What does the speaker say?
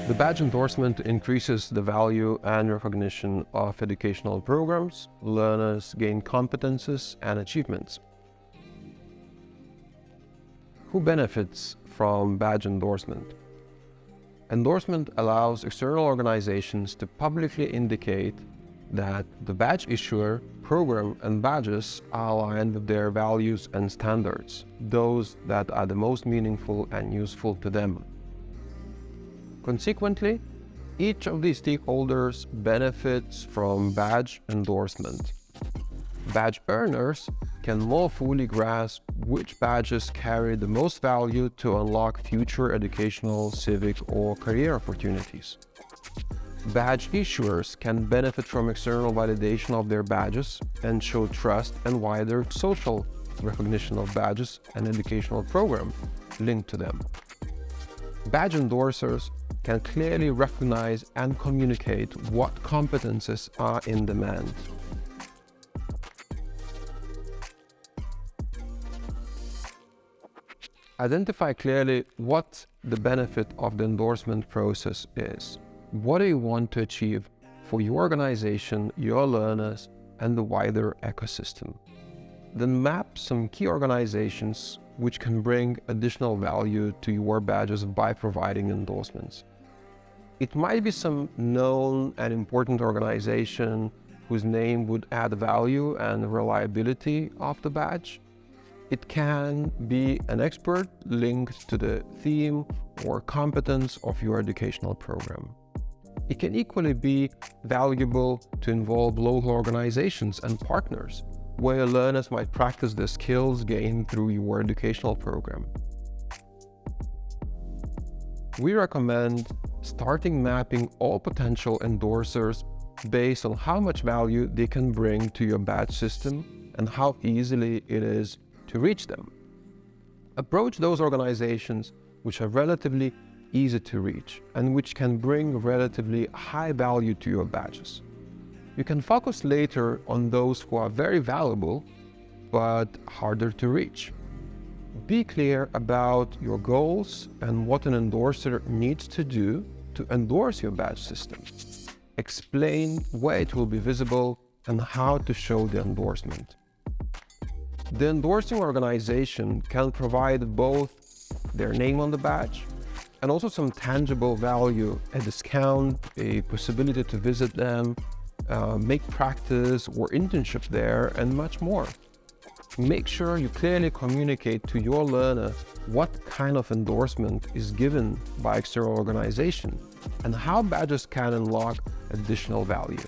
The badge endorsement increases the value and recognition of educational programs. Learners gain competences and achievements. Who benefits from badge endorsement? Endorsement allows external organizations to publicly indicate that the badge issuer, program, and badges are aligned with their values and standards, those that are the most meaningful and useful to them. Consequently, each of these stakeholders benefits from badge endorsement. Badge earners can more fully grasp which badges carry the most value to unlock future educational, civic, or career opportunities. Badge issuers can benefit from external validation of their badges and show trust and wider social recognition of badges and educational programs linked to them. Badge endorsers can clearly recognize and communicate what competences are in demand. Identify clearly what the benefit of the endorsement process is. What do you want to achieve for your organization, your learners, and the wider ecosystem? Then map some key organizations which can bring additional value to your badges by providing endorsements. It might be some known and important organization whose name would add value and reliability of the badge. It can be an expert linked to the theme or competence of your educational program. It can equally be valuable to involve local organizations and partners, where learners might practice the skills gained through your educational program. We recommend starting mapping all potential endorsers based on how much value they can bring to your badge system and how easily it is to reach them. Approach those organizations which are relatively easy to reach and which can bring relatively high value to your badges. You can focus later on those who are very valuable but harder to reach. Be clear about your goals and what an endorser needs to do to endorse your badge system. Explain where it will be visible and how to show the endorsement. The endorsing organization can provide both their name on the badge and also some tangible value, a discount, a possibility to visit them, make practice or internship there, and much more. Make sure you clearly communicate to your learner what kind of endorsement is given by external organization and how badges can unlock additional value.